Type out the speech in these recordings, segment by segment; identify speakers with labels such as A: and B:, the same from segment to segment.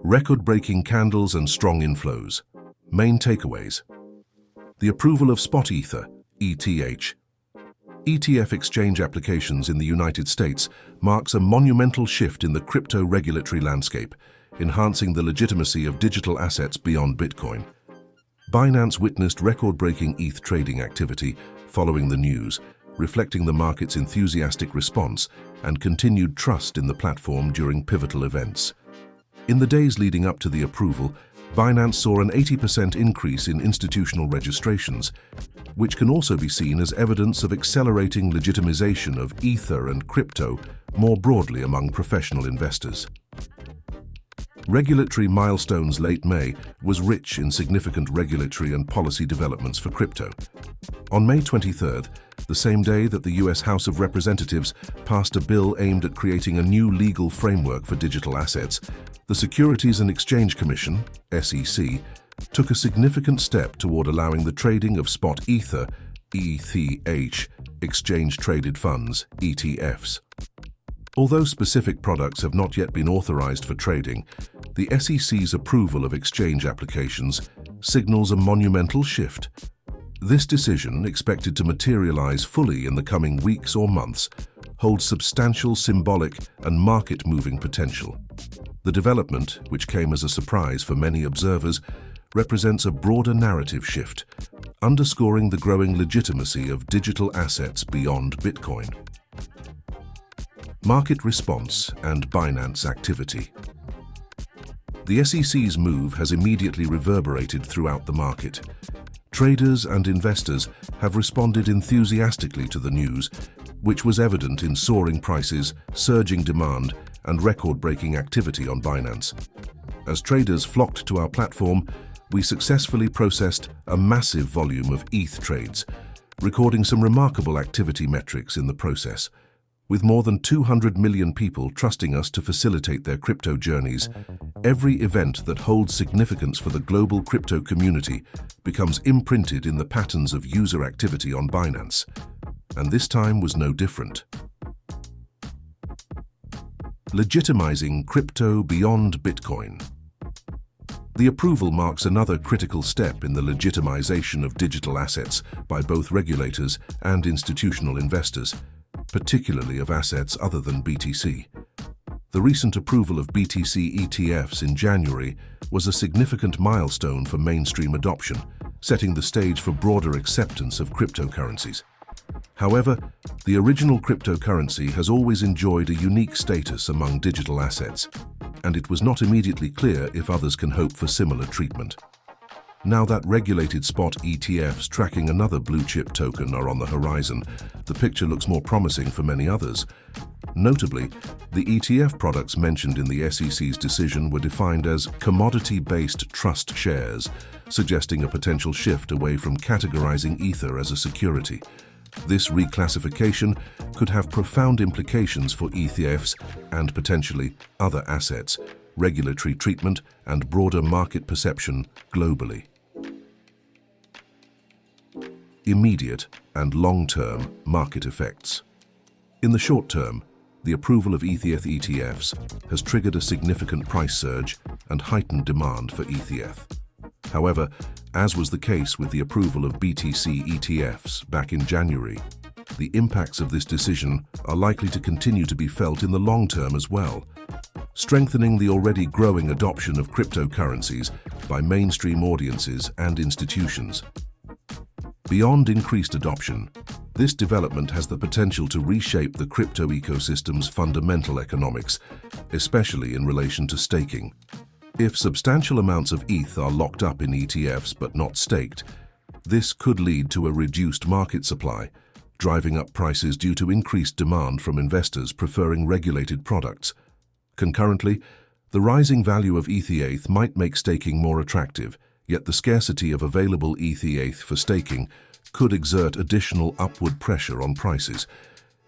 A: Record-breaking candles and strong inflows. Main takeaways. The approval of Spot Ether, ETH. ETF exchange applications in the United States marks a monumental shift in the crypto regulatory landscape, enhancing the legitimacy of digital assets beyond Bitcoin. Binance witnessed record-breaking ETH trading activity following the news, reflecting the market's enthusiastic response and continued trust in the platform during pivotal events. In the days leading up to the approval, Binance saw an 80% increase in institutional registrations, which can also be seen as evidence of accelerating legitimization of Ether and crypto more broadly among professional investors. Regulatory milestones. Late May was rich in significant regulatory and policy developments for crypto. On May 23rd, the same day that the US House of Representatives passed a bill aimed at creating a new legal framework for digital assets, the Securities and Exchange Commission, SEC, took a significant step toward allowing the trading of spot Ether, ETH, exchange-traded funds, ETFs. Although specific products have not yet been authorized for trading, the SEC's approval of exchange applications signals a monumental shift. This decision, expected to materialize fully in the coming weeks or months, holds substantial symbolic and market-moving potential. The development, which came as a surprise for many observers, represents a broader narrative shift, underscoring the growing legitimacy of digital assets beyond Bitcoin. Market response and Binance activity. The SEC's move has immediately reverberated throughout the market. Traders and investors have responded enthusiastically to the news, which was evident in soaring prices, surging demand, and record-breaking activity on Binance. As traders flocked to our platform, we successfully processed a massive volume of ETH trades, recording some remarkable activity metrics in the process. With more than 200 million people trusting us to facilitate their crypto journeys, every event that holds significance for the global crypto community becomes imprinted in the patterns of user activity on Binance. And this time was no different. Legitimizing crypto beyond Bitcoin. The approval marks another critical step in the legitimization of digital assets by both regulators and institutional investors, particularly of assets other than BTC. The recent approval of BTC ETFs in January was a significant milestone for mainstream adoption, setting the stage for broader acceptance of cryptocurrencies. However, the original cryptocurrency has always enjoyed a unique status among digital assets, and it was not immediately clear if others can hope for similar treatment. Now that regulated spot ETFs tracking another blue-chip token are on the horizon, the picture looks more promising for many others. Notably, the ETF products mentioned in the SEC's decision were defined as commodity-based trust shares, suggesting a potential shift away from categorizing Ether as a security. This reclassification could have profound implications for ETFs and potentially other assets, regulatory treatment, and broader market perception globally. Immediate and long-term market effects. In the short term, the approval of ETH ETFs has triggered a significant price surge and heightened demand for ETH. However, as was the case with the approval of BTC ETFs back in January, the impacts of this decision are likely to continue to be felt in the long term as well, strengthening the already growing adoption of cryptocurrencies by mainstream audiences and institutions. Beyond increased adoption, this development has the potential to reshape the crypto ecosystem's fundamental economics, especially in relation to staking. If substantial amounts of ETH are locked up in ETFs but not staked, this could lead to a reduced market supply, driving up prices due to increased demand from investors preferring regulated products. Concurrently, the rising value of ETH might make staking more attractive, yet the scarcity of available ETH for staking could exert additional upward pressure on prices.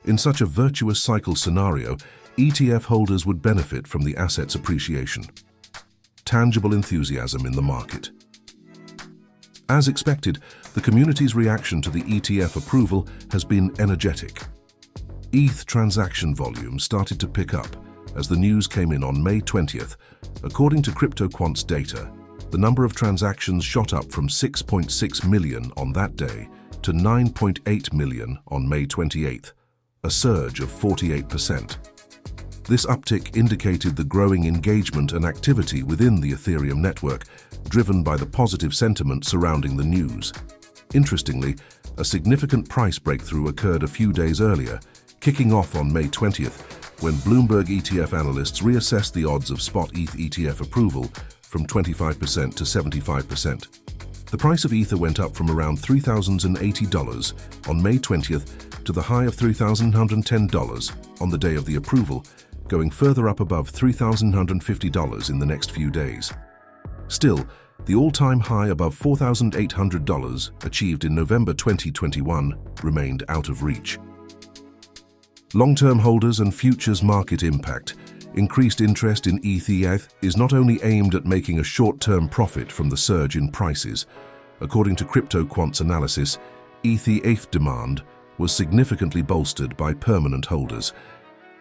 A: In such a virtuous cycle scenario, ETF holders would benefit from the asset's appreciation. Tangible enthusiasm in the market. As expected, the community's reaction to the ETF approval has been energetic. ETH transaction volume started to pick up, as the news came in on May 20th. According to CryptoQuant's data, the number of transactions shot up from 6.6 million on that day to 9.8 million on May 28th, a surge of 48%. This uptick indicated the growing engagement and activity within the Ethereum network, driven by the positive sentiment surrounding the news. Interestingly, a significant price breakthrough occurred a few days earlier, kicking off on May 20th, when Bloomberg ETF analysts reassessed the odds of spot ETH ETF approval from 25% to 75%. The price of Ether went up from around $3,080 on May 20th to the high of $3,110 on the day of the approval, going further up above $3,150 in the next few days. Still, the all-time high above $4,800 achieved in November 2021 remained out of reach. Long-term holders and futures market impact. Increased interest in ETH is not only aimed at making a short-term profit from the surge in prices. According to CryptoQuant's analysis, ETH demand was significantly bolstered by permanent holders,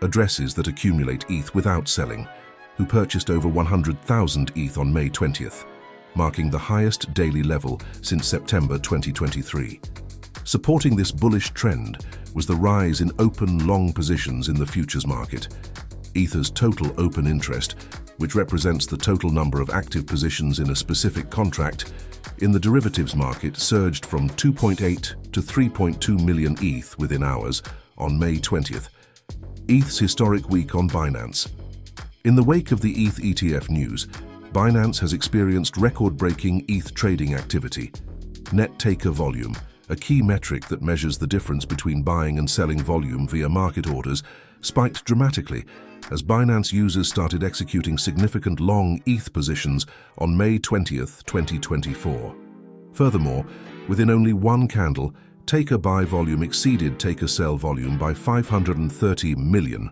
A: addresses that accumulate ETH without selling, who purchased over 100,000 ETH on May 20th, marking the highest daily level since September 2023. Supporting this bullish trend was the rise in open long positions in the futures market. Ether's total open interest, which represents the total number of active positions in a specific contract, in the derivatives market surged from 2.8 to 3.2 million ETH within hours on May 20th. ETH's historic week on Binance. In the wake of the ETH ETF news, Binance has experienced record-breaking ETH trading activity. Net taker volume, a key metric that measures the difference between buying and selling volume via market orders, spiked dramatically as Binance users started executing significant long ETH positions on May 20th, 2024. Furthermore, within only one candle, taker buy volume exceeded taker sell volume by 530 million,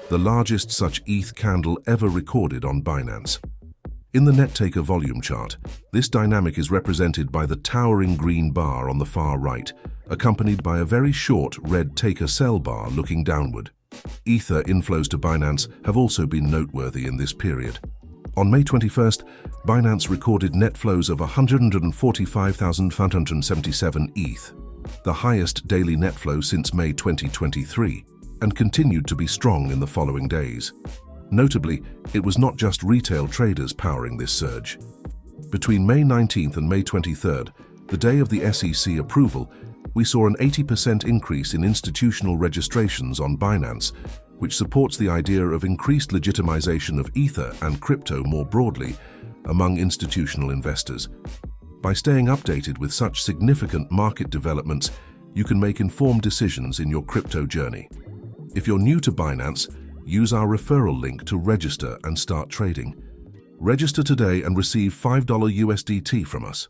A: the largest such ETH candle ever recorded on Binance. In the net taker volume chart, this dynamic is represented by the towering green bar on the far right, accompanied by a very short red taker sell bar looking downward. Ether inflows to Binance have also been noteworthy in this period. On May 21st, Binance recorded net flows of 145,577 ETH, the highest daily net flow since May 2023, and continued to be strong in the following days. Notably, it was not just retail traders powering this surge. Between May 19th and May 23rd, the day of the SEC approval, we saw an 80% increase in institutional registrations on Binance, which supports the idea of increased legitimization of Ether and crypto more broadly among institutional investors. By staying updated with such significant market developments, you can make informed decisions in your crypto journey. If you're new to Binance, use our referral link to register and start trading. Register today and receive $5 USDT from us.